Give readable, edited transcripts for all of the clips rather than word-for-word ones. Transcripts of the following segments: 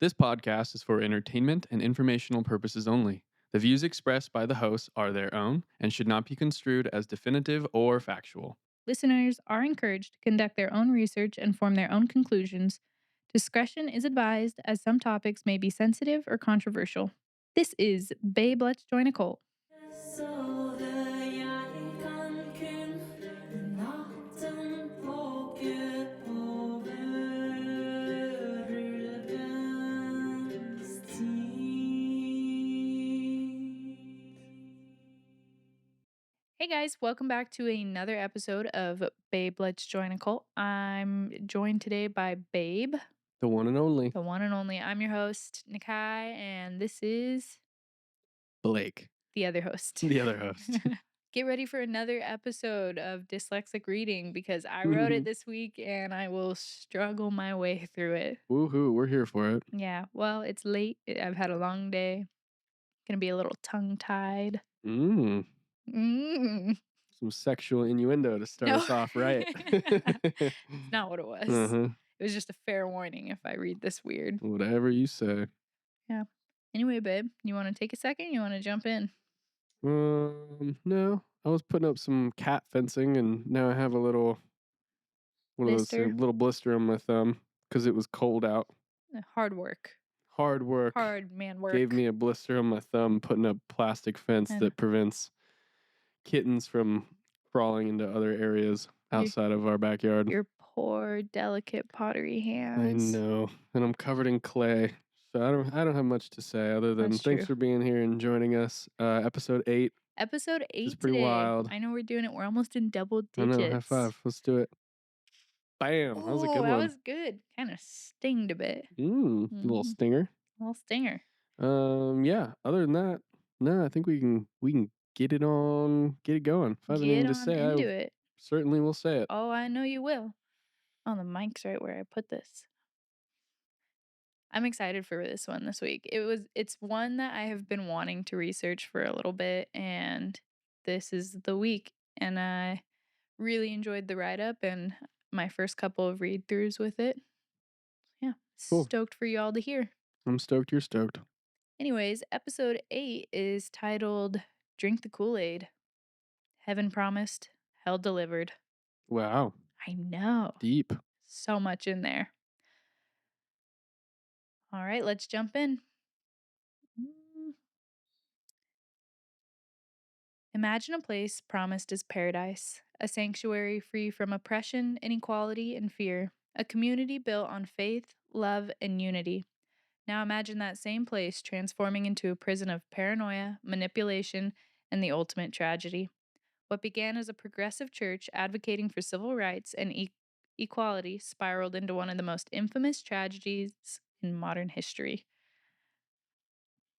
This podcast is for entertainment and informational purposes only. The views expressed by the hosts are their own and should not be construed as definitive or factual. Listeners are encouraged to conduct their own research and form their own conclusions. Discretion is advised as some topics may be sensitive or controversial. This is Babe, Let's Join a Cult. Hey guys, welcome back to another episode of Babe, Let's Join a Cult. I'm joined today by Babe, The one and only the one and only. I'm your host, Nikai, and this is Blake, the other host. the other host. Get ready for another episode of dyslexic reading because I wrote it this week and I will struggle my way through it. Woohoo, we're here for it. Yeah, well, it's late. I've had a long day. Gonna be a little tongue tied. Mm, Mm. some sexual innuendo to start No, us off right. it's not what it was. Uh-huh. It was just a fair warning if I read this weird. Whatever you say. Yeah. Anyway, babe, you want to take a second? You want to jump in? No. I was putting up some cat fencing and now I have a little one of those Blister. little blister on my thumb because it was cold out. Hard work. Hard work. Hard man work. Gave me a blister on my thumb putting up plastic fence And- that prevents kittens from crawling into other areas outside of our backyard. Your poor, delicate pottery I hands. know. And I'm covered in clay. So I don't have much to say other than That's thanks true. for being here and joining us. Episode 8. Episode 8 pretty today. wild. I know we're doing it. We're almost in double I digits. know, high five. Let's do it. Bam. That was a Oh, good that one. was good. Kind of stinged a bit. Little stinger. Little stinger. Yeah. Other than that, no, I think we can get it going. If I have anything to say, into I it. certainly will say it. Oh, I know you will. Oh, the mic's right where I put this. I'm excited for this one this week. It's one that I have been wanting to research for a little bit, and this is the week. And I really enjoyed the write up and my first couple of read throughs with it. Yeah, Cool. stoked for y'all to hear. I'm stoked you're stoked. Anyways, episode 8 is titled Drink the Kool-Aid. Heaven promised, hell delivered. Wow. I know. Deep. So much in there. All right, let's jump in. Imagine a place promised as paradise, a sanctuary free from oppression, inequality, and fear, a community built on faith, love, and unity. Now imagine that same place transforming into a prison of paranoia, manipulation, and the ultimate tragedy. What began as a progressive church advocating for civil rights and equality spiraled into one of the most infamous tragedies in modern history.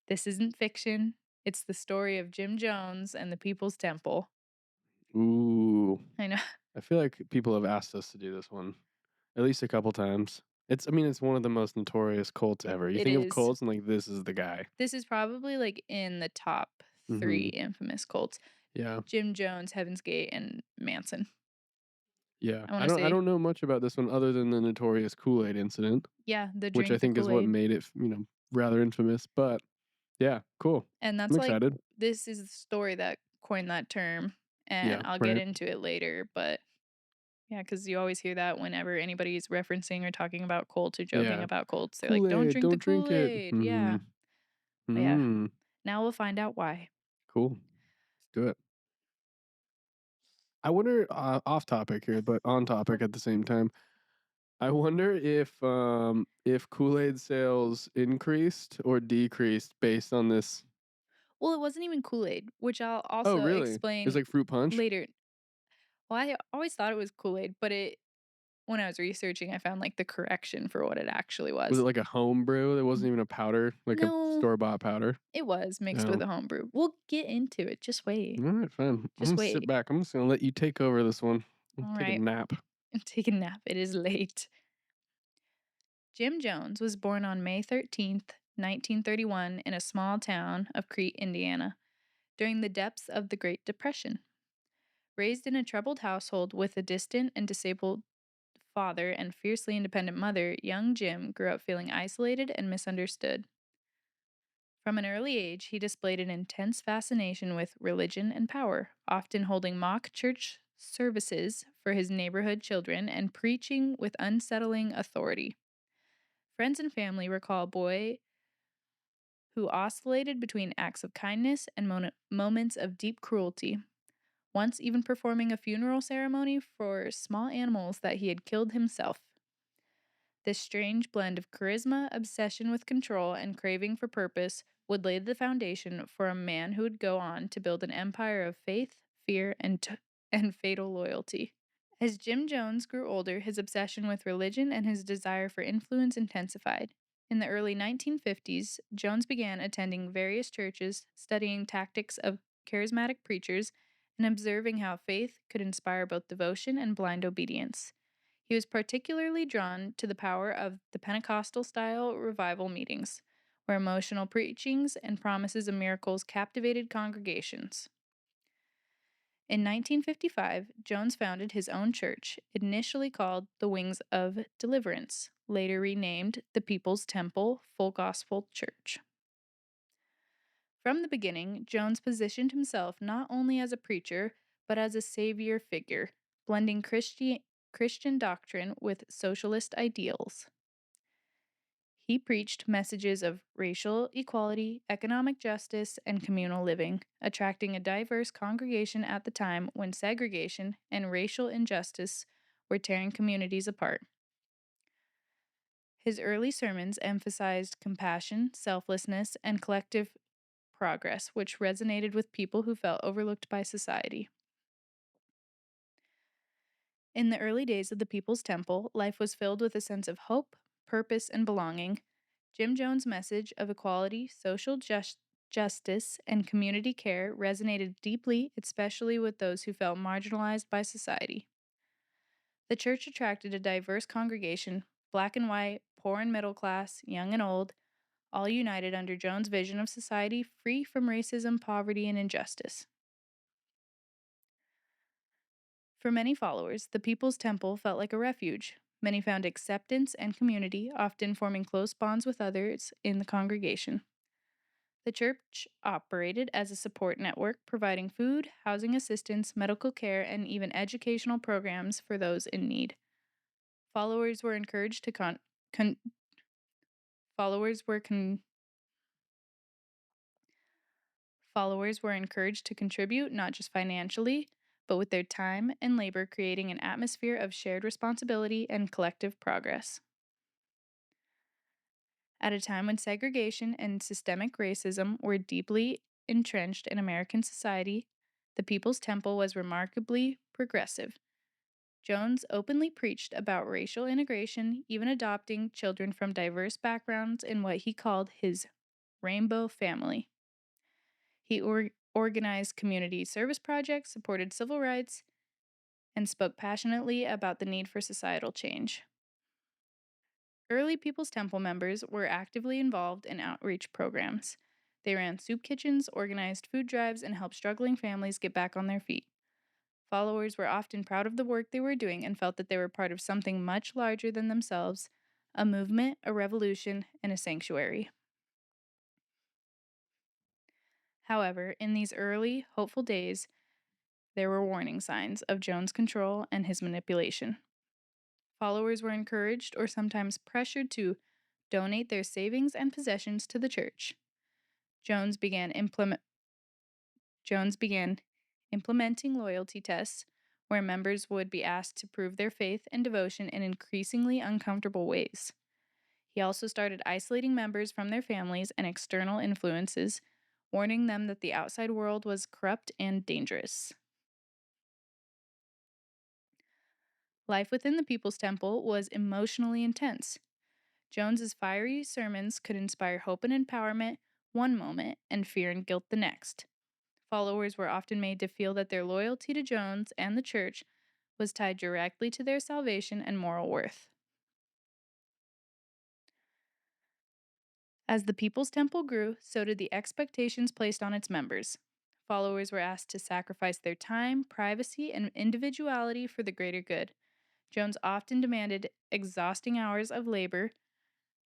This isn't fiction, it's the story of Jim Jones and the People's Temple. Ooh. I know. I feel like people have asked us to do this one at least a couple times. It's one of the most notorious cults ever. You It think of is. cults and like this is the guy. This is probably like in the top 3 infamous cults. Yeah. Jim Jones, Heaven's Gate, and Manson. Yeah. I I don't know much about this one other than the notorious Kool-Aid incident. Yeah, the which I think is what made it, rather infamous. But yeah, cool. And that's I'm like excited. this is the story that coined that term, and Yeah, I'll get right. into it later. But yeah, because you always hear that whenever anybody's referencing or talking about cults or joking Yeah. about cults, they're like, "Don't Kool-Aid, drink the don't drink it. Kool-Aid." Yeah, but yeah. Mm. Now we'll find out why. Cool. Let's do it. I wonder, off topic here, but on topic at the same time. I wonder if Kool-Aid sales increased or decreased based on this. Well, it wasn't even Kool-Aid, which I'll Oh, also really? explain It's like fruit punch? later. Well, I always thought it was Kool-Aid, but when I was researching, I found like the correction for what it actually was. Was it like a home brew? It wasn't even a powder, like a No. store-bought powder? It was mixed with a homebrew. We'll get into it. Just wait. All right, fine. I'm Just gonna sit wait. back. I'm just gonna let you take over this one. All Take a right. nap. Take a nap. It is late. Jim Jones was born on May 13th, 1931, in a small town of Crete, Indiana, during the depths of the Great Depression. Raised in a troubled household with a distant and disabled father and fiercely independent mother, young Jim grew up feeling isolated and misunderstood. From an early age, he displayed an intense fascination with religion and power, often holding mock church services for his neighborhood children and preaching with unsettling authority. Friends and family recall a boy who oscillated between acts of kindness and moments of deep cruelty, once even performing a funeral ceremony for small animals that he had killed himself. This strange blend of charisma, obsession with control, and craving for purpose would lay the foundation for a man who would go on to build an empire of faith, fear, and fatal loyalty. As Jim Jones grew older, his obsession with religion and his desire for influence intensified. In the early 1950s, Jones began attending various churches, studying tactics of charismatic preachers, and observing how faith could inspire both devotion and blind obedience. He was particularly drawn to the power of the Pentecostal style revival meetings, where emotional preachings and promises of miracles captivated congregations. In 1955, Jones founded his own church, initially called the Wings of Deliverance, later renamed the People's Temple Full Gospel Church. From the beginning, Jones positioned himself not only as a preacher, but as a savior figure, blending Christian doctrine with socialist ideals. He preached messages of racial equality, economic justice, and communal living, attracting a diverse congregation at the time when segregation and racial injustice were tearing communities apart. His early sermons emphasized compassion, selflessness, and collective progress, which resonated with people who felt overlooked by society. In the early days of the People's Temple, life was filled with a sense of hope, purpose, and belonging. Jim Jones' message of equality, justice, and community care resonated deeply, especially with those who felt marginalized by society. The church attracted a diverse congregation, black and white, poor and middle class, young and old, all united under Jones' vision of society free from racism, poverty, and injustice. For many followers, the People's Temple felt like a refuge. Many found acceptance and community, often forming close bonds with others in the congregation. The church operated as a support network, providing food, housing assistance, medical care, and even educational programs for those in need. Followers were encouraged to con- followers were con- Followers were encouraged to contribute not just financially, but with their time and labor, creating an atmosphere of shared responsibility and collective progress. At a time when segregation and systemic racism were deeply entrenched in American society, the People's Temple was remarkably progressive. Jones openly preached about racial integration, even adopting children from diverse backgrounds in what he called his rainbow family. He organized community service projects, supported civil rights, and spoke passionately about the need for societal change. Early People's Temple members were actively involved in outreach programs. They ran soup kitchens, organized food drives, and helped struggling families get back on their feet. Followers were often proud of the work they were doing and felt that they were part of something much larger than themselves, a movement, a revolution, and a sanctuary. However, in these early, hopeful days, there were warning signs of Jones' control and his manipulation. Followers were encouraged or sometimes pressured to donate their savings and possessions to the church. Jones began implement Jones began implementing loyalty tests where members would be asked to prove their faith and devotion in increasingly uncomfortable ways. He also started isolating members from their families and external influences, warning them that the outside world was corrupt and dangerous. Life within the People's Temple was emotionally intense. Jones's fiery sermons could inspire hope and empowerment one moment and fear and guilt the next. Followers were often made to feel that their loyalty to Jones and the church was tied directly to their salvation and moral worth. As the People's Temple grew, so did the expectations placed on its members. Followers were asked to sacrifice their time, privacy, and individuality for the greater good. Jones often demanded exhausting hours of labor,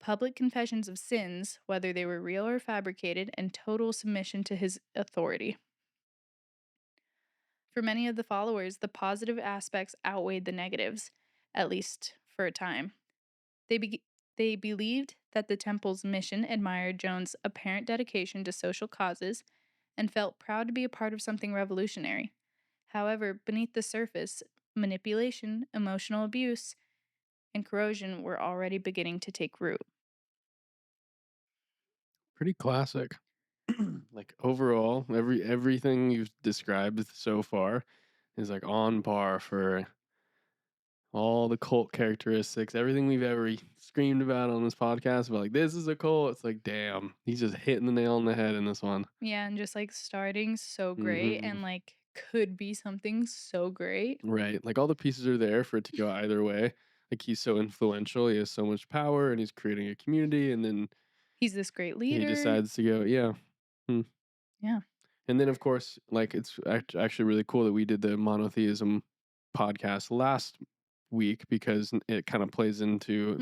public confessions of sins, whether they were real or fabricated, and total submission to his authority. For many of the followers, the positive aspects outweighed the negatives, at least for a time. They, be- they believed that the temple's mission admired Jones' apparent dedication to social causes and felt proud to be a part of something revolutionary. However, beneath the surface, manipulation, emotional abuse, and corrosion were already beginning to take root. Pretty classic. Like overall, everything you've described so far is like on par for all the cult characteristics, everything we've ever screamed about on this podcast about like this is a cult. It's like, damn, he's just hitting the nail on the head in this one. Yeah, and just like starting so great Hmm. and like could be something so great. Right. Like all the pieces are there for it to go either way. Like he's so influential, he has so much power, and he's creating a community, and then He's this great he leader. decides to go, yeah. Hmm. Yeah. And then, of course, like it's actually really cool that we did the monotheism podcast last week because it kind of plays into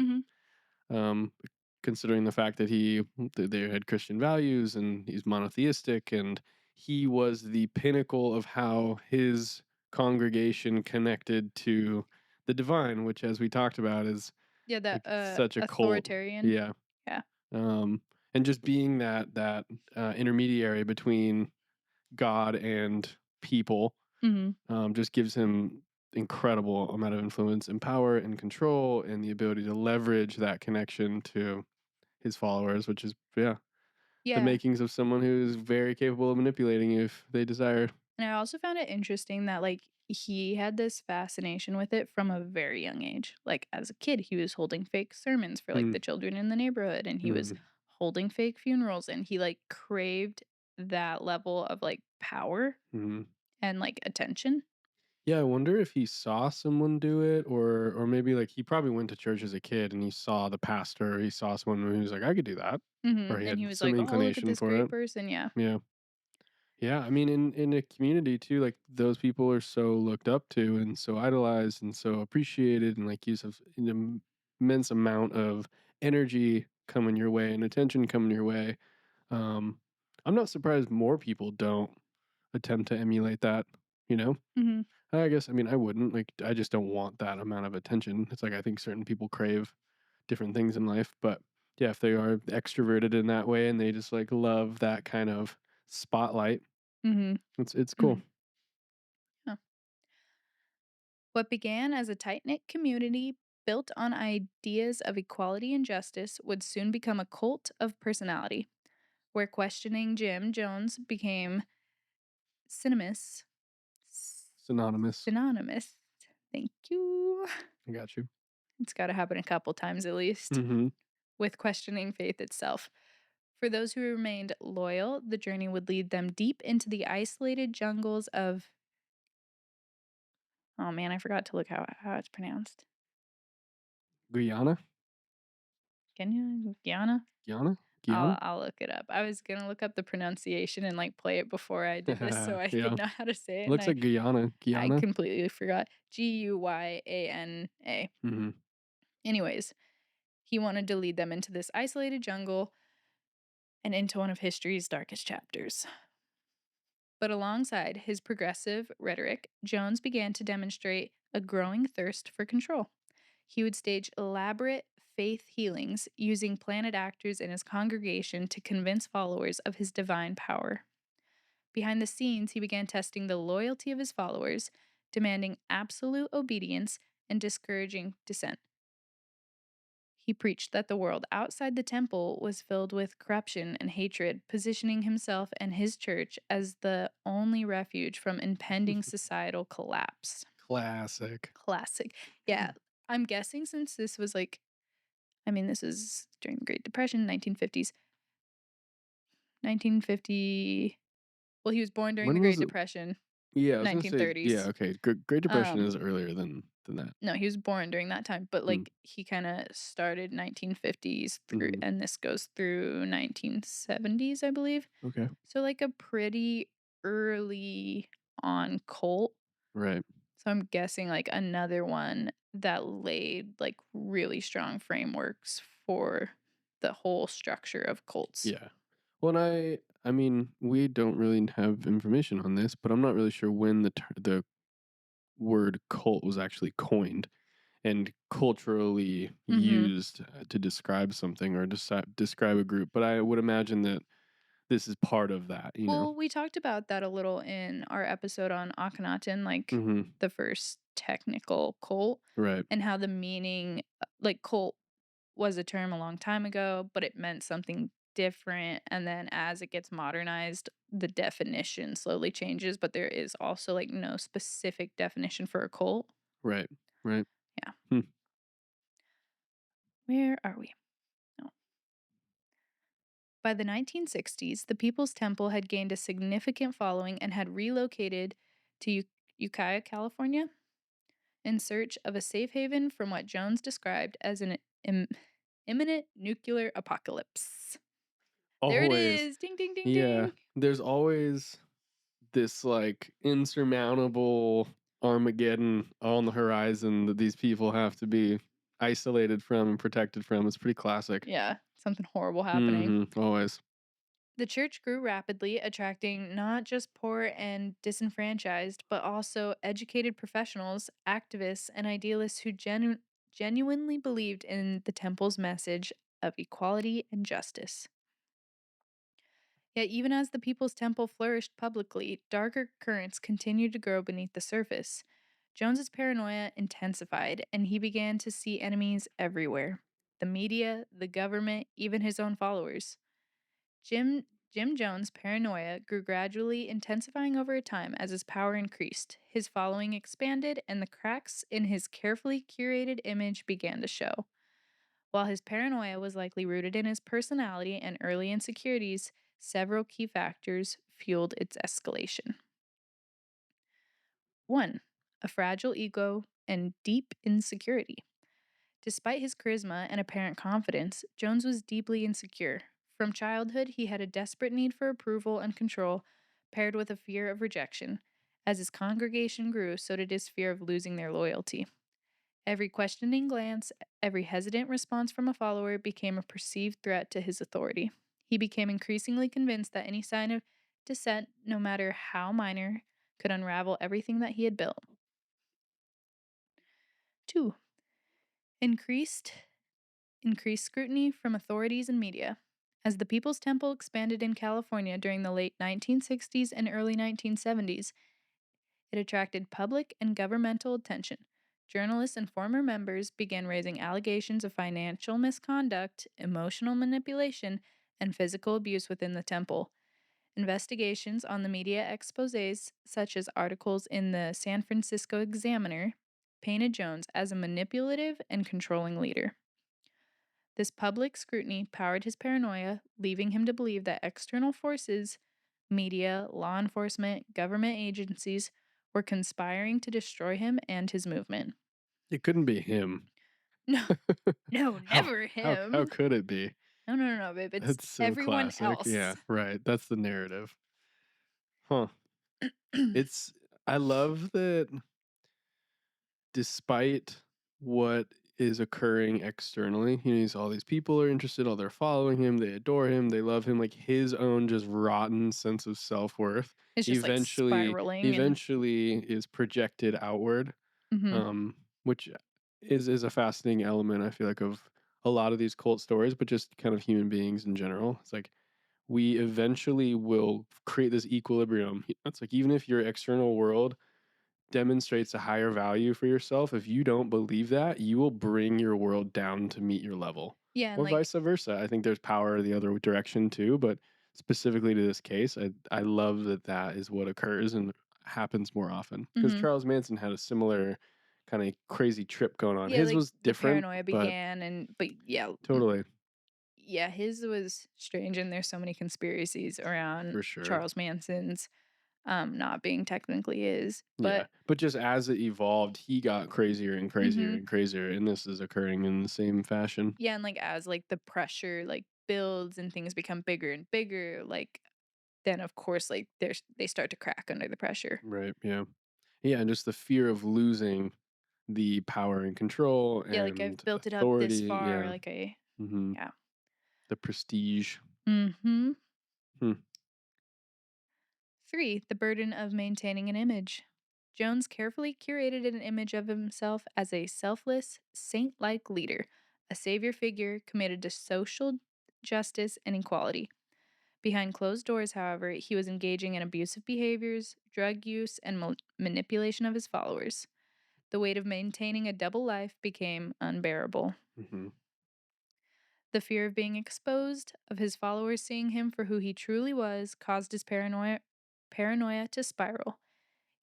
Hmm. um, considering the fact that they had Christian values and he's monotheistic, and he was the pinnacle of how his congregation connected to the divine, which, as we talked about, is Yeah, that like such a cult. authoritarian. Yeah. Yeah. Um, and just being that intermediary between God and people Hmm. just gives him incredible amount of influence and power and control and the ability to leverage that connection to his followers, which is the Yeah. makings of someone who's very capable of manipulating you if they desire. And I also found it interesting that like he had this fascination with it from a very young age. Like as a kid, he was holding fake sermons for like Mm, the children in the neighborhood and he was mm, holding fake funerals and he like craved that level of like power mm. and like attention. Yeah, I wonder if he saw someone do it, or maybe like he probably went to church as a kid and he saw the pastor, he saw someone who was like, I could do that, or he And he had was some like, "Oh, look at inclination this for great it. person." Yeah. Yeah. Yeah, I mean, in a community too, like those people are so looked up to and so idolized and so appreciated, and like use of an immense amount of energy coming your way and attention coming your way. Um, I'm not surprised more people don't attempt to emulate that. You know, Mhm. I guess I mean I wouldn't like I just don't want that amount of attention. It's like I think certain people crave different things in life, but yeah, if they are extroverted in that way and they just like love that kind of spotlight, Mhm. it's cool. Mhm. Yeah. What began as a tight-knit community built on ideas of equality and justice would soon become a cult of personality, where questioning Jim Jones became synonymous. Synonymous. Synonymous. Thank you. I got you. It's got to happen a couple times at least Mhm. with questioning faith itself. For those who remained loyal, the journey would lead them deep into the isolated jungles of. Oh man, I forgot to look how it's pronounced. Guyana? Kenya? Guyana? Guyana? I'll Guyana? I'll look it up. I was gonna look up the pronunciation and like play it before I did this so I could Yeah. know how to say it, and Looks like Guyana. I Guyana? completely forgot. Guyana. Mhm. Anyways, he wanted to lead them into this isolated jungle and into one of history's darkest chapters. But alongside his progressive rhetoric, Jones began to demonstrate a growing thirst for control. He would stage elaborate faith healings using planet actors in his congregation to convince followers of his divine power. Behind the scenes, he began testing the loyalty of his followers, demanding absolute obedience and discouraging dissent. He preached that the world outside the temple was filled with corruption and hatred, positioning himself and his church as the only refuge from impending societal collapse. Classic. Classic. Yeah, I'm guessing since this was like, I mean, this is during the Great Depression, 1950s. 1950. Well, he was born during the When Great was it? Depression, Yeah, I was gonna say, yeah, 1930s. okay. Great Depression Um, is earlier than that. no, he was born during that time, but Mm. like he kind of started 1950s through, Mhm. and this goes through 1970s, I believe. Okay. So like a pretty early on cult. Right. So I'm guessing like another one that laid like really strong frameworks for the whole structure of cults. Yeah. Well, I mean, we don't really have information on this, but I'm not really sure when the word cult was actually coined and culturally Mhm. used to describe something or describe a group. But I would imagine that this is part of that, you know? Well, we talked about that a little in our episode on Akhenaten, like Hmm. the first technical cult, Right. and how the meaning, like cult was a term a long time ago, but it meant something different. And then as it gets modernized, the definition slowly changes, but there is also like no specific definition for a cult. Right. Right. Yeah. Hmm. Where are we? No. By the 1960s, the People's Temple had gained a significant following and had relocated to Ukiah, California, in search of a safe haven from what Jones described as an imminent nuclear apocalypse. There it Always. is. Ding, ding, ding, Yeah. ding. There's always this like insurmountable Armageddon on the horizon that these people have to be isolated from and protected from. It's pretty classic. Yeah, something horrible happening. Always. The church grew rapidly, attracting not just poor and disenfranchised, but also educated professionals, activists, and idealists who genuinely believed in the temple's message of equality and justice. Yet, even as the People's Temple flourished publicly, darker currents continued to grow beneath the surface. Jones's paranoia intensified, and he began to see enemies everywhere: the media, the government, even his own followers. Jim Jones' paranoia grew gradually intensifying over time as his power increased, his following expanded, and the cracks in his carefully curated image began to show. While his paranoia was likely rooted in his personality and early insecurities, several key factors fueled its escalation. 1. A fragile ego and deep insecurity. Despite his charisma and apparent confidence, Jones was deeply insecure. From childhood, he had a desperate need for approval and control, paired with a fear of rejection. As his congregation grew, so did his fear of losing their loyalty. Every questioning glance, every hesitant response from a follower became a perceived threat to his authority. He became increasingly convinced that any sign of dissent, no matter how minor, could unravel everything that he had built. 2. Increased Increased scrutiny from authorities and media. As the People's Temple expanded in California during the late 1960s and early 1970s, it attracted public and governmental attention. Journalists and former members began raising allegations of financial misconduct, emotional manipulation, and physical abuse within the temple. Investigations on the media exposés, such as articles in the San Francisco Examiner, painted Jones as a manipulative and controlling leader. This public scrutiny powered his paranoia, leaving him to believe that external forces, media, law enforcement, government agencies, were conspiring to destroy him and his movement. It couldn't be him. No, no, how never how him. could it be? No, no, no, no, babe. It's That's so everyone classic. Yeah, else. right. That's the narrative. Huh. It's I love that despite what is occurring externally, he's all these people are interested, all they're following him, they adore him, they love him, like his own just rotten sense of self-worth It's just like eventually spiraling and eventually is projected outward, mhm. which is a fascinating element, I feel like, of a lot of these cult stories, but just kind of human beings in general. It's like we eventually will create this equilibrium. It's like even if your external world demonstrates a higher value for yourself, if you don't believe that, you will bring your world down to meet your level, Yeah, and or like vice versa. I think there's power the other direction too, but specifically to this case, I love that that is what occurs and happens more often because mhm. Charles Manson had a similar kind of crazy trip going on. Yeah, His like was the different, paranoia but began and but yeah, totally yeah, his was strange and there's so many conspiracies around for sure. Charles Manson's not being technically his. Yeah, But but just as it evolved, he got crazier and crazier mhm. and crazier, and this is occurring in the same fashion. Yeah, and like as like the pressure like builds and things become bigger and bigger, like then of course like they start to crack under the pressure. Right. Yeah. Yeah, and just the fear of losing the power and control Yeah, like, I've and built it up this authority. far, Yeah. like, I Hmm. yeah. The prestige. Mhm. Hmm. 3. The burden of maintaining an image. Jones carefully curated an image of himself as a selfless, saint like leader, a savior figure committed to social justice and equality. Behind closed doors, however, he was engaging in abusive behaviors, drug use, and manipulation of his followers. The weight of maintaining a double life became unbearable. Hmm. The fear of being exposed, of his followers seeing him for who he truly was, caused his paranoia to spiral.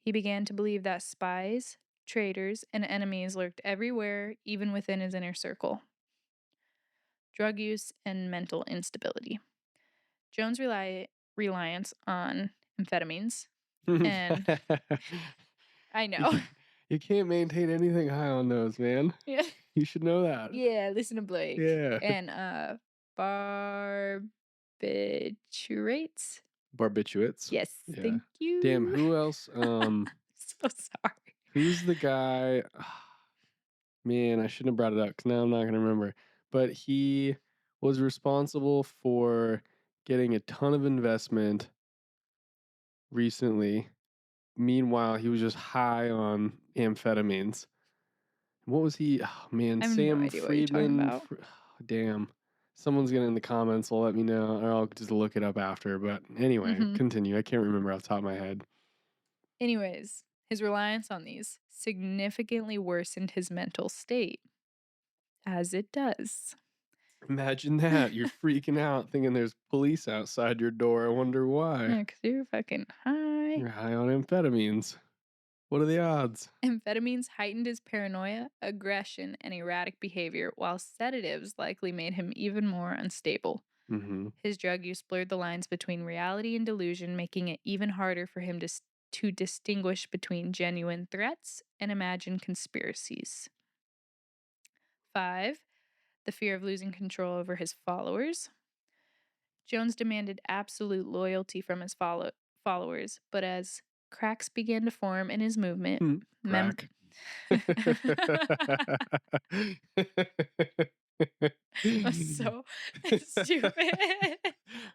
He began to believe that spies, traitors, and enemies lurked everywhere, even within his inner circle. Drug use and mental instability. Jones' reliance on amphetamines, and I you, know. ca- you can't maintain anything high on those, man. Yeah. You should know that. Yeah, listen to Blake. Yeah. And barbiturates. Barbiturates. Yes, Yeah. thank Damn, you. who else? So sorry. Who's the guy? Man, I shouldn't have brought it up because now I'm not going to remember. But he was responsible for getting a ton of investment recently. Meanwhile, he was just high on amphetamines. What was he? Oh, man, I have no Sam idea what you're talking Friedman. about. Damn. Someone's getting in the comments. Will let me know, or I'll just look it up after. But anyway, Hmm. continue. I can't remember off the top of my head. Anyways, his reliance on these significantly worsened his mental state, as it does. Imagine that. You're freaking out thinking there's police outside your door. I wonder why. Yeah, because you're fucking high. You're high on amphetamines. What are the odds? Amphetamines heightened his paranoia, aggression, and erratic behavior, while sedatives likely made him even more unstable. Mm-hmm. His drug use blurred the lines between reality and delusion, making it even harder for him to distinguish between genuine threats and imagined conspiracies. 5. The fear of losing control over his followers. Jones demanded absolute loyalty from his followers, but as cracks began to form in his movement, Hmm. mem- Crack. was so stupid.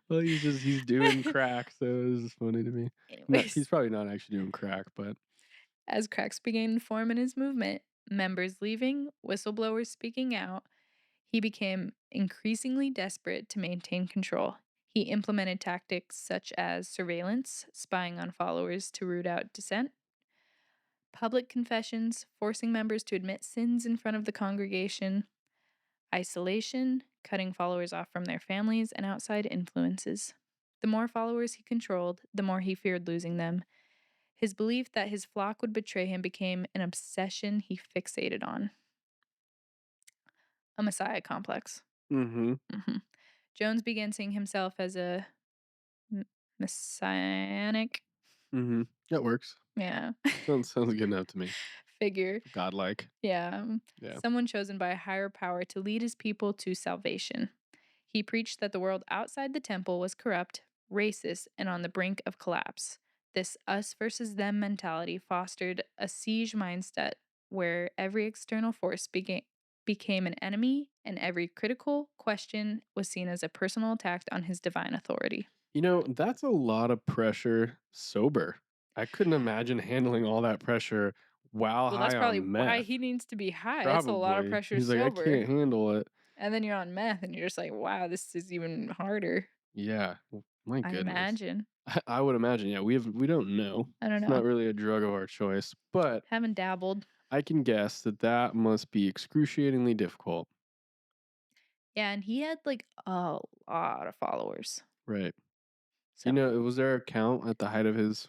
Well, he's doing crack, so it was just funny to me. Not he's Anyways, probably not actually doing crack, but as cracks began to form in his movement, members leaving, whistleblowers speaking out, he became increasingly desperate to maintain control. He implemented tactics such as surveillance, spying on followers to root out dissent, public confessions, forcing members to admit sins in front of the congregation, isolation, cutting followers off from their families and outside influences. The more followers he controlled, the more he feared losing them. His belief that his flock would betray him became an obsession he fixated on. A messiah complex. mm-hmm. Mhm. Jones began seeing himself as a messianic, Mm-hmm. That works. yeah, Sounds good enough to me. figure. Godlike. Yeah, Yeah. someone chosen by a higher power to lead his people to salvation. He preached that the world outside the temple was corrupt, racist, and on the brink of collapse. This us versus them mentality fostered a siege mindset where every external force became an enemy and every critical question was seen as a personal attack on his divine authority. That's a lot of pressure sober. I couldn't imagine handling all that pressure while Well, that's high probably on why he meth. needs to be high. That's a lot of Probably. pressure He's like, I sober. can't handle it. And then you're on meth and you're just like, wow, this is even harder. Yeah. Well, my I goodness. imagine. I would imagine, yeah, we don't know. I don't It's know. not really a drug of our choice, but Haven't dabbled. I can guess that that must be excruciatingly difficult. Yeah, and he had like a lot of followers. Right. So, Was there a count at the height of his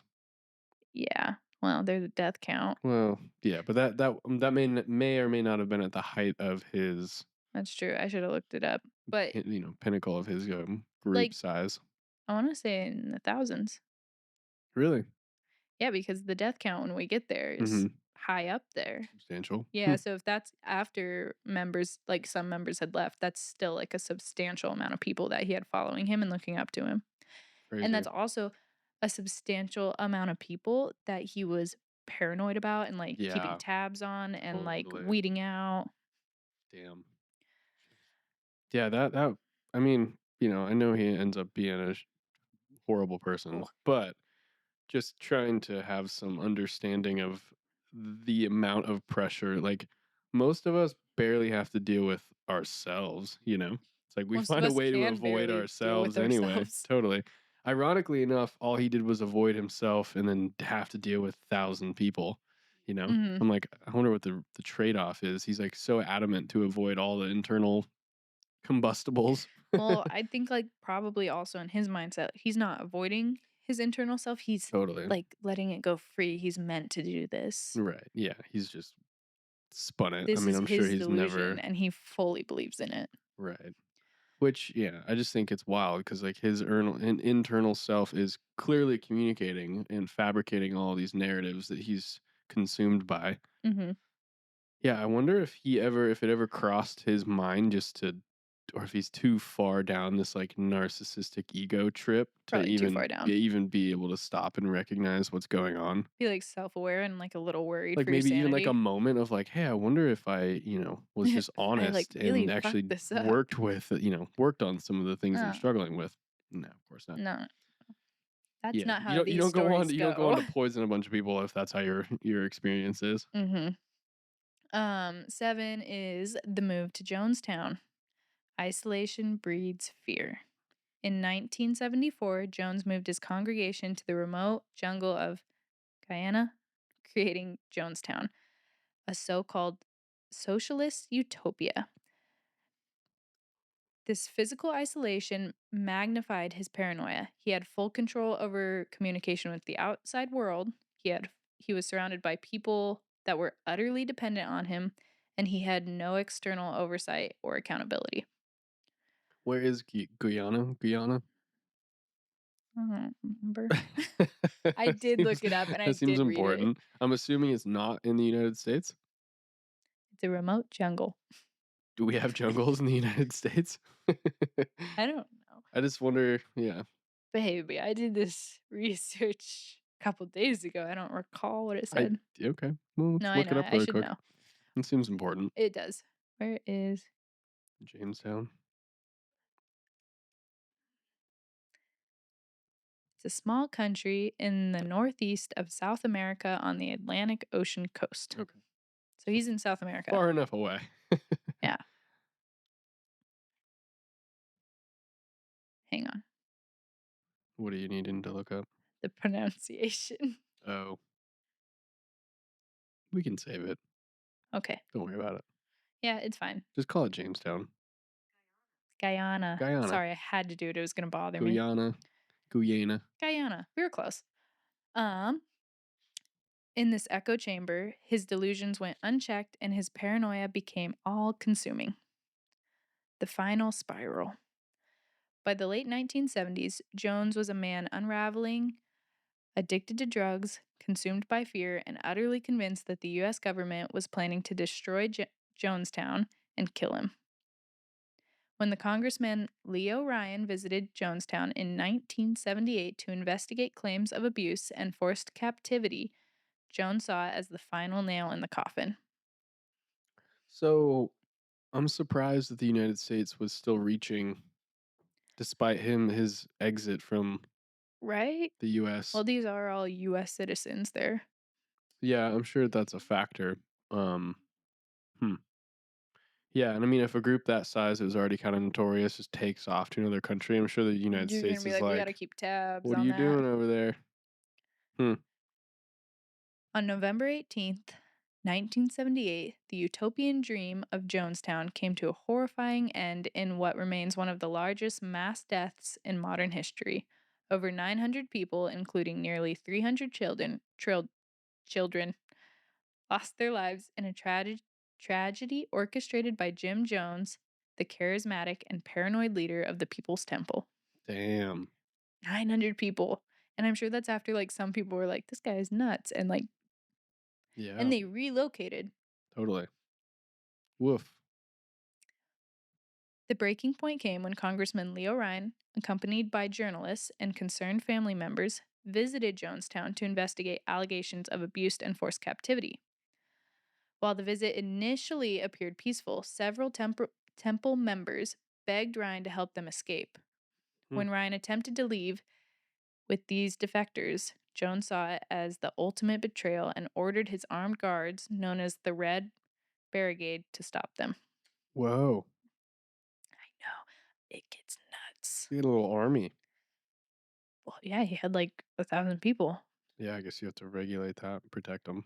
yeah. Well, there's a death count. well, yeah, but that may or may not have been at the height of his That's true. I should have looked it up. But pinnacle of his group like, size. I want to say in the thousands. Really? Yeah, because the death count when we get there is Mhm. high up there. Substantial. Yeah, so if that's after members, like some members had left, that's still like a substantial amount of people that he had following him and looking up to him. And Crazy. that's also a substantial amount of people that he was paranoid about and, like, keeping Yeah, tabs on and, like, totally. weeding out. Damn. Yeah, that I mean, I know he ends up being a horrible person, Ugh. but just trying to have some understanding of the amount of pressure. Like, most of us barely have to deal with ourselves, you know? It's like we Most of find a us way to can avoid barely deal with ourselves anyway. ourselves. Totally. Ironically enough, all he did was avoid himself and then have to deal with 1,000 people, you know? Mhm. I'm like, I wonder what the trade-off is. He's like so adamant to avoid all the internal combustibles. Well, I think, like, probably also in his mindset, he's not avoiding his internal self, he's, Totally. like, letting it go free, he's meant to do this. Right. Yeah, he's just spun it. I This mean, is I'm sure his he's delusion, never and he fully believes in it. right. Which, yeah, I just think it's wild because like his internal self is clearly communicating and fabricating all these narratives that he's consumed by. Mhm. Yeah, I wonder if it ever crossed his mind just to, or if he's too far down this like narcissistic ego trip to Probably too far down. even be able to stop and recognize what's going on. Be, like, self-aware and, like, a little worried Like for your maybe even like a sanity. moment of like, hey, I wonder if I, was If just I, like, honest really and fucked actually this up. worked on some of the things I'm Oh, struggling with. No, of course not. no, that's Yeah, not how these stories you don't go on go. to poison a bunch of people if that's how your experience is. Mhm. 7 is the move to Jonestown. Isolation breeds fear. In 1974, Jones moved his congregation to the remote jungle of Guyana, creating Jonestown, a so called socialist utopia. This physical isolation magnified his paranoia. He had full control over communication with the outside world. He was surrounded by people that were utterly dependent on him, and he had no external oversight or accountability. Where is Guyana? Guyana? I don't remember. I That did look seems it up and I that seems did read it. important. I'm assuming it's not in the United States. It's a remote jungle. Do we have jungles in the United States? I don't know. I just wonder, yeah. Baby, I did this research a couple days ago. I don't recall what it I said. okay. Well, No, let's I look know. it up I really should quick. know. It seems important. It does. Where is Jamestown. It's a small country in the northeast of South America on the Atlantic Ocean coast. Okay. So he's in South America. Far enough away. Yeah. Hang on. What are you needing to look up? The pronunciation. Oh, we can save it. Okay. Don't worry about it. Yeah, it's fine. Just call it Jamestown. Guyana. Guyana. Sorry, I had to do it. It was going to bother me. Guyana. Guyana. Guyana. We were close. Um, in this echo chamber, his delusions went unchecked and his paranoia became all consuming. The final spiral. By the late 1970s, Jones was a man unraveling, addicted to drugs, consumed by fear, and utterly convinced that the US government was planning to destroy Jonestown and kill him. When the Congressman Leo Ryan visited Jonestown in 1978 to investigate claims of abuse and forced captivity, Jones saw it as the final nail in the coffin. So I'm surprised that the United States was still reaching, despite his exit from Right? the U.S. Well, these are all US citizens there. Yeah, I'm sure that's a factor. Um, hmm. Yeah, and I mean, if a group that size that was already kind of notorious just takes off to another country, I'm sure the United You're going to States be is like, we got to like, keep tabs "What are on you that. doing over there?" Hmm. On November 18th, 1978, the utopian dream of Jonestown came to a horrifying end in what remains one of the largest mass deaths in modern history. Over 900 people, including nearly 300 children, lost their lives in a tragedy orchestrated by Jim Jones, the charismatic and paranoid leader of the People's Temple. Damn. 900 people. And I'm sure that's after like some people were like, this guy is nuts. And Yeah. they relocated. Totally. Woof. The breaking point came when Congressman Leo Ryan, accompanied by journalists and concerned family members, visited Jonestown to investigate allegations of abuse and forced captivity. While the visit initially appeared peaceful, several temple members begged Ryan to help them escape. Hmm. When Ryan attempted to leave with these defectors, Jones saw it as the ultimate betrayal and ordered his armed guards, known as the Red Barricade, to stop them. Whoa. I know. It gets nuts. You get a little army. Well, yeah, he had like 1,000 people. Yeah, I guess you have to regulate that and protect them.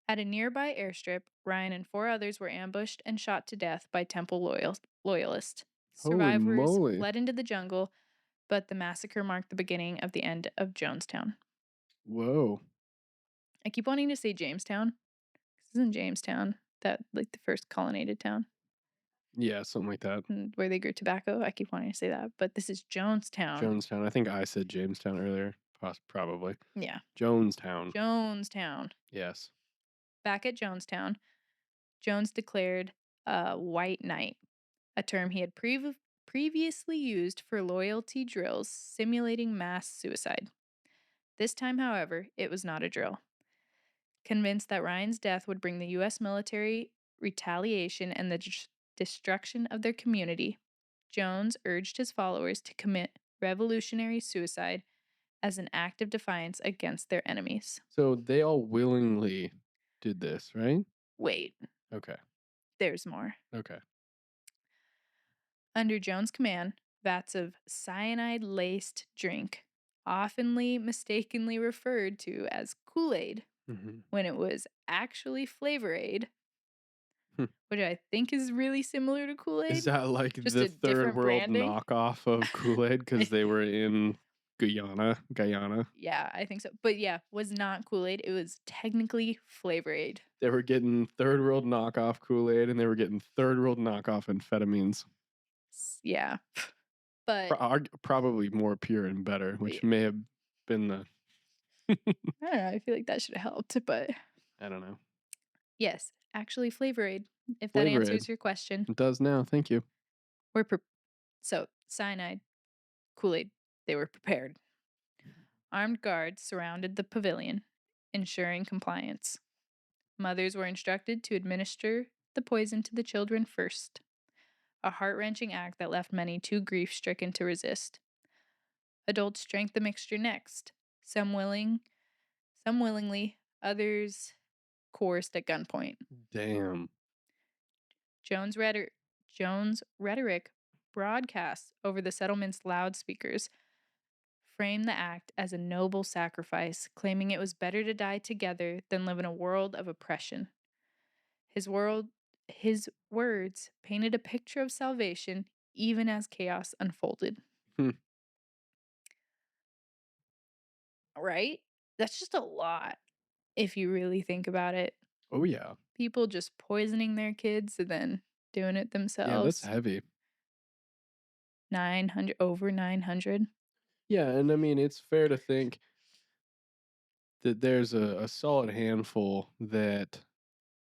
At a nearby airstrip, Ryan and four others were ambushed and shot to death by temple loyalists. Holy Survivors moly. fled into the jungle, but the massacre marked the beginning of the end of Jonestown. Whoa. I keep wanting to say Jamestown. This isn't Jamestown, that like the first colonized town Yeah, something like that. where they grew tobacco. I keep wanting to say that, but this is Jonestown. Jonestown. I think I said Jamestown earlier. Probably. Yeah, Jonestown. Jonestown. Yes. Back at Jonestown, Jones declared a white knight, a term he had previously used for loyalty drills simulating mass suicide. This time, however, it was not a drill. Convinced that Ryan's death would bring the U.S. military retaliation and the destruction of their community, Jones urged his followers to commit revolutionary suicide as an act of defiance against their enemies. So they all willingly did this, right? Wait, Okay. there's more. Okay. Under Jones' command, vats of cyanide laced drink, oftenly mistakenly referred to as Kool-Aid Hmm. when it was actually Flavor Aid, Hmm. which I think is really similar to Is Kool-Aid, that like just the a third different world branding. knockoff of Kool-Aid because they were in Guyana? Yeah, I think so. But yeah, was not Kool-Aid. It was technically Flavor Aid. They were getting third world knockoff Kool-Aid and they were getting third world knockoff amphetamines. Yeah. But Probably more pure and better, which may have been the I don't know. I feel like that should have helped. But I don't know. yes, actually Flavor Aid, if that Flavor Aid. answers your question. It does now. Thank you. We're so cyanide, Kool-Aid, they were prepared. Armed guards surrounded the pavilion, ensuring compliance. Mothers were instructed to administer the poison to the children first, a heart wrenching act that left many too grief stricken to resist. Adults drank the mixture next, some some willingly, others coerced at gunpoint. Damn. Jones' rhetoric, Jones' rhetoric broadcast over the settlement's loudspeakers framed the act as a noble sacrifice, claiming it was better to die together than live in a world of oppression. His world his words painted a picture of salvation even as chaos unfolded. Hmm. Right? That's just a lot if you really think about it. Oh yeah. People just poisoning their kids and then doing it Yeah, that's themselves. heavy. 900 over 900. Yeah, and I mean it's fair to think that there's a solid handful that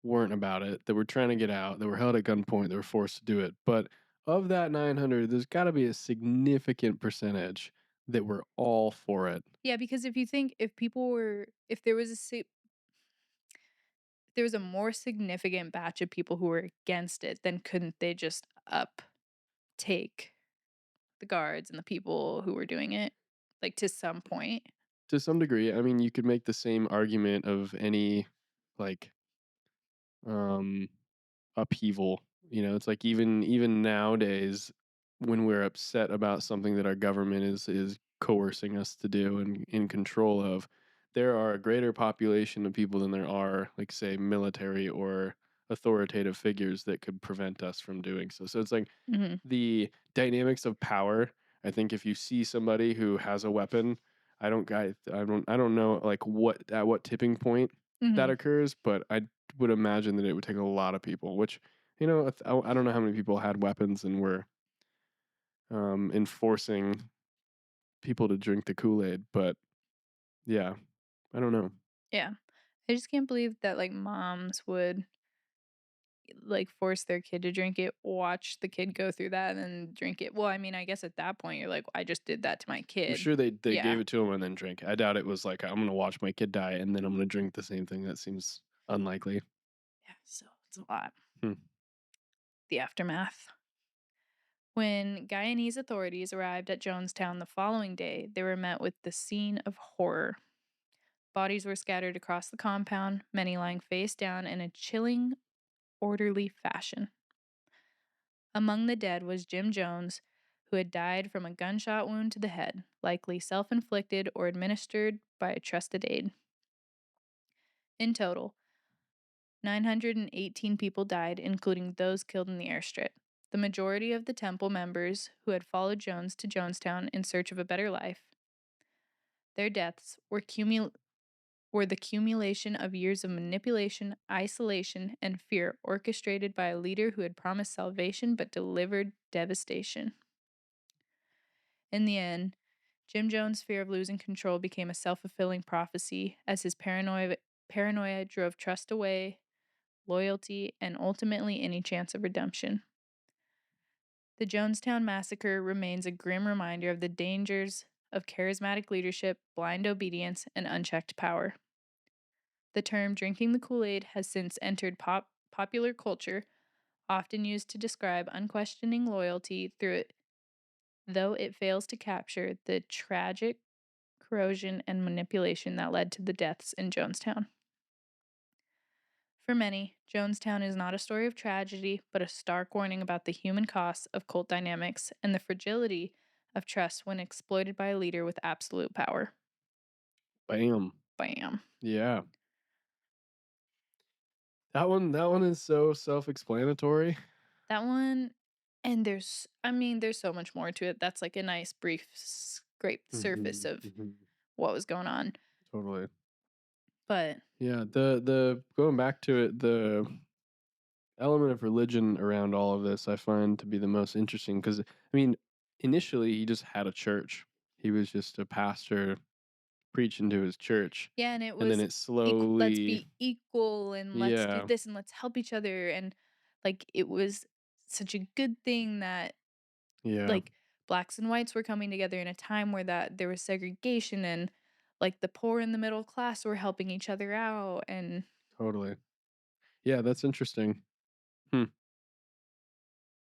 weren't about it, that were trying to get out, that were held at gunpoint, that were forced to do it. But of that 900, there's got to be a significant percentage that were all for it. Yeah, because if you think if there was there was a more significant batch of people who were against it, then couldn't they just take the guards and the people who were doing it, like, to some point? To some degree, I mean, you could make the same argument of any like um upheaval. It's like even nowadays when we're upset about something that our government is coercing us to do and in control of, there are a greater population of people than there are, like say, military or authoritative figures that could prevent us from doing so. So it's like Mhm, the dynamics of power. I think if you see somebody who has a weapon, I don't know like what tipping point that mhm. occurs, but I would imagine that it would take a lot of people. Which I don't know how many people had weapons and were enforcing people to drink the Kool-Aid, but yeah, I don't know. Yeah. I just can't believe that, like, moms would like, force their kid to drink it, watch the kid go through that, and then drink it. Well, I mean, I guess at that point, you're like, "I just did that to my I'm kid." sure they Yeah. gave it to him and then drank it. I doubt it was like, "I'm gonna watch my kid die, and then I'm gonna drink the same thing." That seems unlikely. Yeah, so it's a lot. Hmm. The aftermath. When Guyanese authorities arrived at Jonestown the following day, they were met with the scene of horror. Bodies were scattered across the compound, many lying face down in a chilling, orderly fashion. Among the dead was Jim Jones, who had died from a gunshot wound to the head, likely self inflicted or administered by a trusted aide. In total, 918 people died, including those killed in the airstrip. The majority of the temple members who had followed Jones to Jonestown in search of a better life. Their deaths were the accumulation of years of manipulation, isolation, and fear orchestrated by a leader who had promised salvation but delivered devastation. In the end, Jim Jones' fear of losing control became a self fulfilling prophecy as his paranoia drove trust away, loyalty, and ultimately any chance of redemption. The Jonestown Massacre remains a grim reminder of the dangers of charismatic leadership, blind obedience, and unchecked power. The term drinking the Kool-Aid has since entered popular culture, often used to describe unquestioning loyalty through it, though it fails to capture the tragic corrosion and manipulation that led to the deaths in Jonestown. For many, Jonestown is not a story of tragedy, but a stark warning about the human costs of cult dynamics and the fragility of trust when exploited by a leader with absolute power. Bam. Bam. Yeah. That one is so self-explanatory. That one, and there's so much more to it. That's like a nice brief scraped surface Mhm, of mhm. what was going on. Totally. But Yeah, the going back to it, the element of religion around all of this I find to be the most interesting because, I mean, initially he just had a church. He was just a pastor preaching to his church, yeah, and it and then was it let's slowly. be equal and let's do Yeah, this and let's help each other, and like it was such a good thing that yeah, like blacks and whites were coming together in a time where that there was segregation, and like the poor and the middle class were helping each other out, and totally. Yeah, that's interesting. Hmm.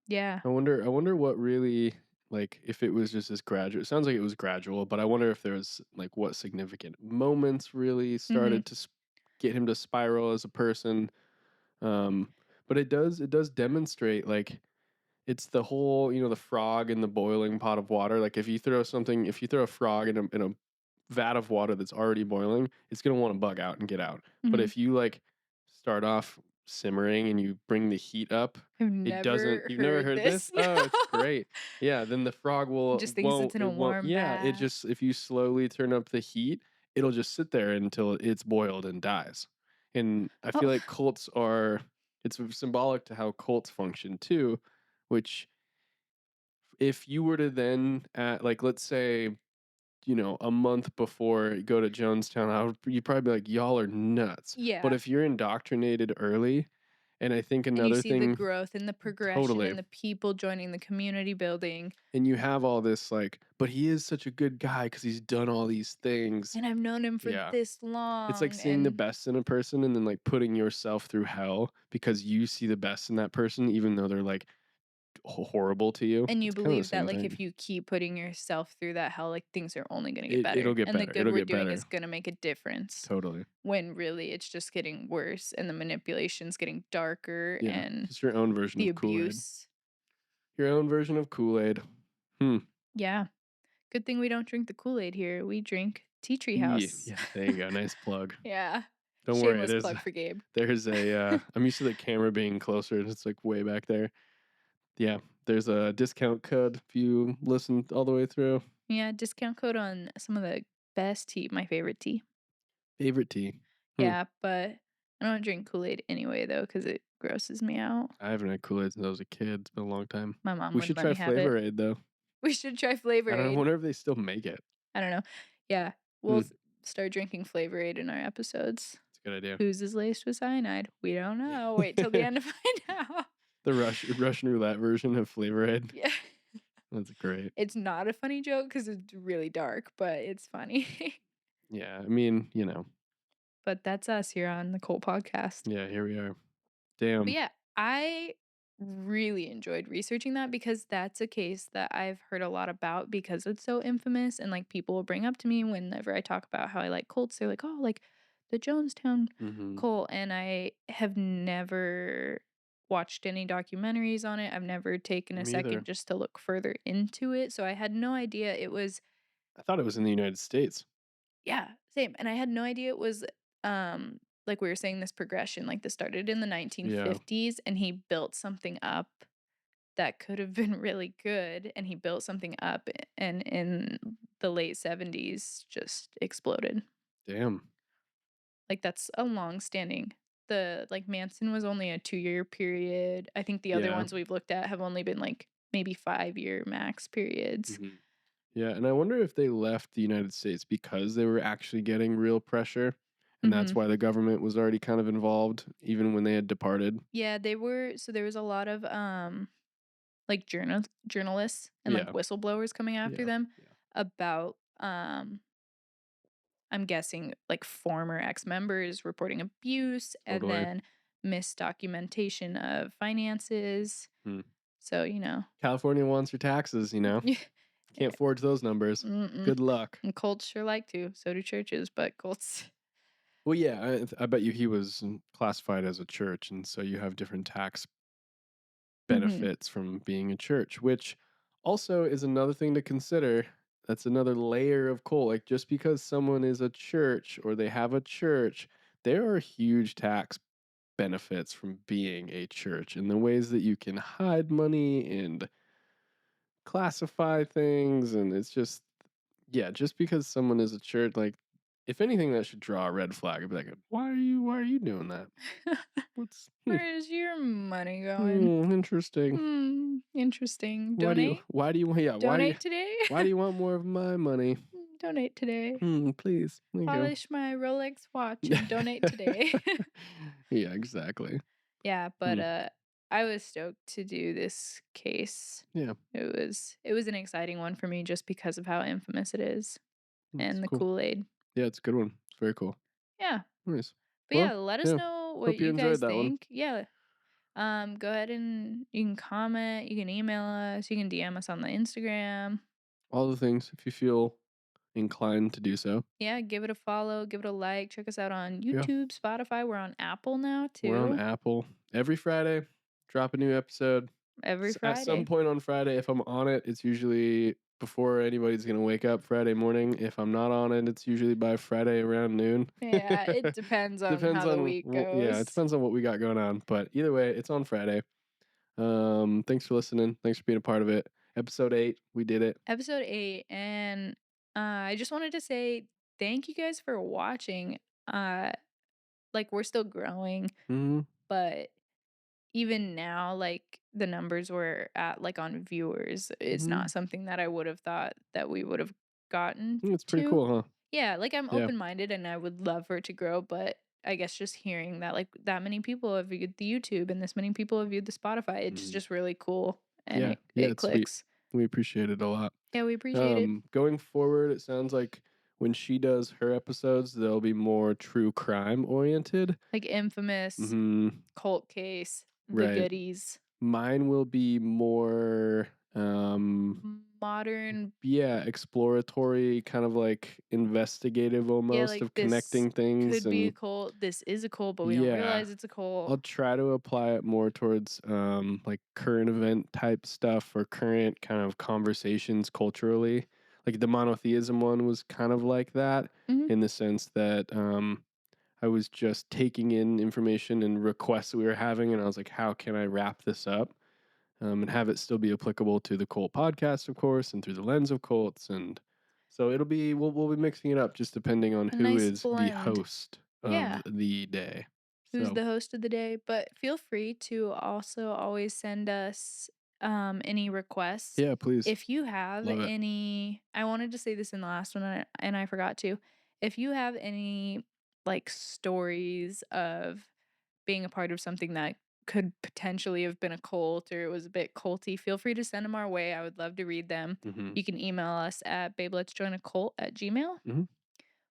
yeah. I wonder what really, like, if it was just this gradual. It sounds like it was gradual, but I wonder if there was like what significant moments really Mhm. started to get him to spiral as a person. Um, but it does demonstrate, like, it's the whole, the frog in the boiling pot of water. Like, if you throw a frog in a vat of water that's already boiling, it's gonna want to bug out and get out. But Mhm. if you like start off simmering and you bring the heat up, I've it doesn't. never You've never heard heard this. this? Oh, it's great. Yeah, then the frog No. will Just thinks it's won't in a it won't. warm Yeah, it bath. just, if you slowly turn up the heat, it'll just sit there until it's boiled and dies. And I feel Oh, like cults are. It's symbolic to how cults function too, which, if you were to then, like, let's say, a month before go to Jonestown, you'd probably be like, y'all are nuts. But yeah. if you're indoctrinated early, and I think And you another see the thing, growth and the progression totally, and the people joining the community building. and you have all this, like, but he is such a good guy because he's done all these things. And I've known him for Yeah. this It's like long. seeing the And best in a person and then like putting yourself through hell because you see the best in that person, even though they're like horrible to you. and you It's kind of the believe that same like if thing. you keep putting yourself through that hell, like things are only gonna get It'll better. get And the better. good It'll we're get doing better. is gonna make a difference. Totally. When really it's just getting worse and the manipulation's getting darker Yeah. and Just your own version the of Kool-Aid. abuse. Your own version of Kool-Aid. Hmm. Yeah. Good thing we don't drink the Kool-Aid here. We drink Tea Tree Yeah, House. yeah, there you go. Nice plug. Yeah. Don't worry. Shameless There's plug for Gabe. there's a I'm used to the camera being closer. It's like way back there. Yeah. There's a discount code if you listen all the way through. Yeah, discount code on some of the best tea, my favorite tea. Favorite tea. Hmm. Yeah, but I don't drink Kool-Aid anyway though, because it grosses me out. I haven't had Kool-Aid since I was a kid. It's been a long time. My mom We wouldn't should let try me have it. Flavor Aid though. We should try Flavor I Aid. wonder if they still make it. I don't know. Yeah, we'll Hmm. start drinking Flavor Aid in our episodes. a good idea. Whose is laced with cyanide? We don't know. Wait till the end to find out. The Russian roulette version of Flavor Aid. Yeah. That's great. It's not a funny joke because it's really dark, but it's funny. Yeah, I mean, But that's us here on the Cole podcast. yeah, here we are. But Damn. yeah, I really enjoyed researching that because that's a case that I've heard a lot about because it's so infamous. And like people will bring up to me whenever I talk about how I like cults, they're like, oh, like the Jonestown Mhm. cult. And I have never watched any documentaries on it. I've never taken a Me second either. just to look further into it. So I had no idea it was, I thought it was in the United States. yeah, same. And I had no idea it was like we were saying this progression, like this started in the Yeah. 1950s and he built something up that could have been really good and he built something up and in the late 70s just exploded. Damn. Like that's a long standing. The like Manson was only a 2-year period. I think the other Yeah. ones we've looked at have only been like maybe 5-year max periods. Mhm. Yeah, and I wonder if they left the United States because they were actually getting real pressure, and that's Mhm. why the government was already kind of involved even when they had departed. Yeah, they were so there was a lot of like journalists and like Yeah. whistleblowers coming after Yeah. them Yeah. about I'm guessing like former ex-members reporting abuse and Totally. then misdocumentation of finances. Hmm. So, you know. California wants your taxes, Can't forge those numbers. Mm-mm. Good luck. And cults sure like to. So do churches, but cults. Well, yeah, I bet you he was classified as a church, and so you have different tax Hmm. benefits from being a church, which also is another thing to consider. That's another layer of coal. Like just because someone is a church or they have a church, there are huge tax benefits from being a church and the ways that you can hide money and classify things. And it's just, yeah, just because someone is a church, like if anything, that should draw a red flag. I'd be like, why are you doing that? What's Where is your money going? interesting. Interesting. Why do you Donate. why do you yeah, Donate today. why do you want more of my money? Donate today. Please. Thank you. Polish my Rolex watch and donate today. Yeah, exactly. Yeah, but, Hmm. I was stoked to do this case. Yeah, It was an exciting one for me just because of how infamous it is it's and the cool. Kool-Aid. Yeah, it's a good one. It's very cool. Yeah. Nice. But Well, yeah, let us yeah. know what Hope you you enjoyed guys that one. think. Yeah. Go ahead and you can comment, you can email us, you can DM us on the Instagram. All the things if you feel inclined to do so. Yeah, give it a follow, give it a like. Check us out on Yeah. YouTube, Spotify. We're on Apple now We're on too. Apple every Friday. Drop a new episode. Every At some Friday. point on Friday, if I'm on it, it's usually before anybody's gonna wake up Friday morning. If I'm not on it, it's usually by Friday around noon. Yeah, it depends on Depends how the on week yeah, it goes. depends on what we got going on. But either way, it's on Friday. Thanks for listening. Thanks for being a part of it. Episode 8, we did it. Episode 8, and I just wanted to say thank you guys for watching. Uh like we're still growing, Hmm. but even now like the numbers we're at like on viewers is Hmm. not something that I would have thought that we would have gotten It's pretty to. cool, huh? Yeah, like I'm Yeah. open-minded and I would love for it to grow, but I guess just hearing that like that many people have viewed the YouTube and this many people have viewed the Spotify, it's Mhm. just really cool and Yeah. Yeah, it it's sweet. clicks. We appreciate it a lot. Yeah, we appreciate it. Going forward, it sounds like when she does her episodes, they'll be more true crime oriented. Like Infamous, Hmm. Cult Case, The Right. Goodies, Mine will be more, modern. yeah, exploratory, kind of like investigative Yeah, almost like of this connecting things. could be a And cult. This is a cult, but we don't yeah, realize it's a cult. I'll try to apply it more towards like current event type stuff or current kind of conversations culturally. Like the monotheism one was kind of like that Mhm. in the sense that I was just taking in information and requests we were having, and I was like, how can I wrap this up and have it still be applicable to the cult podcast, of course, and through the lens of cults. And so we'll be mixing it up just depending on A who nice is the blend. host of Yeah. the day. Who's So the host of the day? But feel free to also always send us any requests. yeah, please. If you have Love it. any, I wanted to say this in the last one and I forgot to. If you have any like, stories of being a part of something that could potentially have been a cult or it was a bit culty, feel free to send them our way. I would love to read them. Mhm. You can email us at babeletsjoinacult@gmail, Mhm.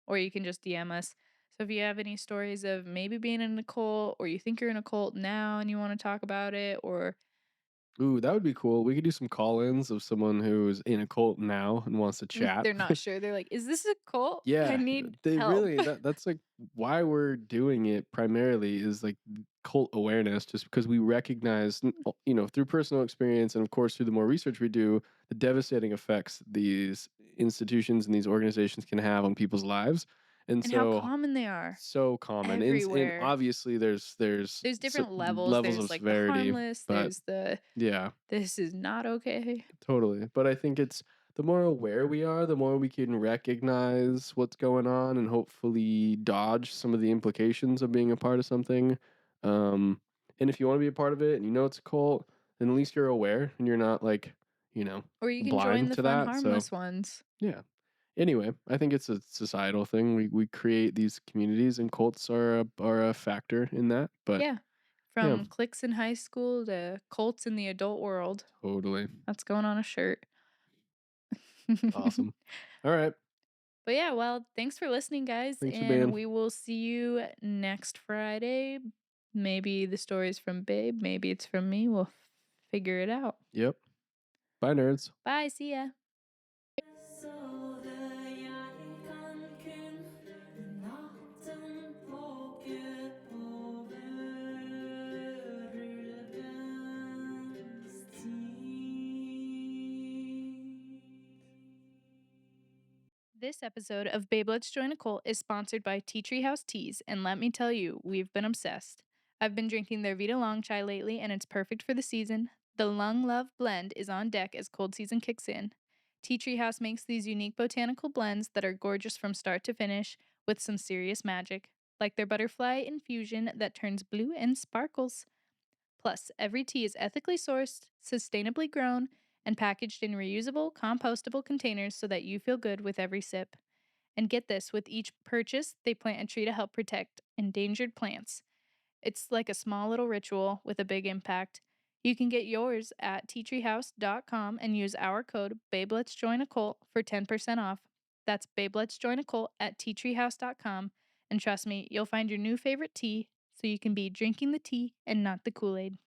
or you can just DM us. So if you have any stories of maybe being in a cult or you think you're in a cult now and you wanna talk about it, or Ooh, that would be cool. We could do some call-ins of someone who's in a cult now and wants to chat. they're not sure, they're like, "Is this a cult? I Yeah, need they help." really that's, like, why we're doing it primarily is, like, cult awareness just because we recognize, through personal experience and, of course, through the more research we do, the devastating effects these institutions and these organizations can have on people's lives, and And how so common they are so common, and everywhere. obviously there's There's different levels, levels there's, of like, the severity, harmless, but there's the, yeah. "This is not okay." Totally. But I think it's the more aware we are, the more we can recognize what's going on and hopefully dodge some of the implications of being a part of something. Um, and if you want to be a part of it and you know it's a cult, then at least you're aware and you're not like, you know, Or you can join blind the to fun that. So harmless ones. yeah. Anyway, I think it's a societal thing. We create these communities and cults are a factor in that. But Yeah. yeah, From cliques in high school to cults in the adult world. totally. That's going on a shirt. Awesome. All right. But yeah, well, thanks for listening, guys, Thanks for and being. we will see you next Friday. Maybe the story's from Babe, maybe it's from me. We'll figure it out. Yep. Bye, nerds. Bye, see ya. Sove jeg kan kun i natten våke over ulvens tid. This episode of Babe Let's Join a Cult is sponsored by Tea Tree House Teas, and let me tell you, we've been obsessed. I've been drinking their Vita Long Chai lately, and it's perfect for the season. The Lung Love blend is on deck as cold season kicks in. Tea Tree House makes these unique botanical blends that are gorgeous from start to finish with some serious magic, like their butterfly infusion that turns blue and sparkles. Plus, every tea is ethically sourced, sustainably grown, and packaged in reusable, compostable containers so that you feel good with every sip. And get this, with each purchase, they plant a tree to help protect endangered plants. It's like a small little ritual with a big impact. You can get yours at teatreehouse.com and use our code BabeLet'sJoinACult for 10% off. That's BabeLet'sJoinACult at teatreehouse.com. And trust me, you'll find your new favorite tea so you can be drinking the tea and not the Kool-Aid.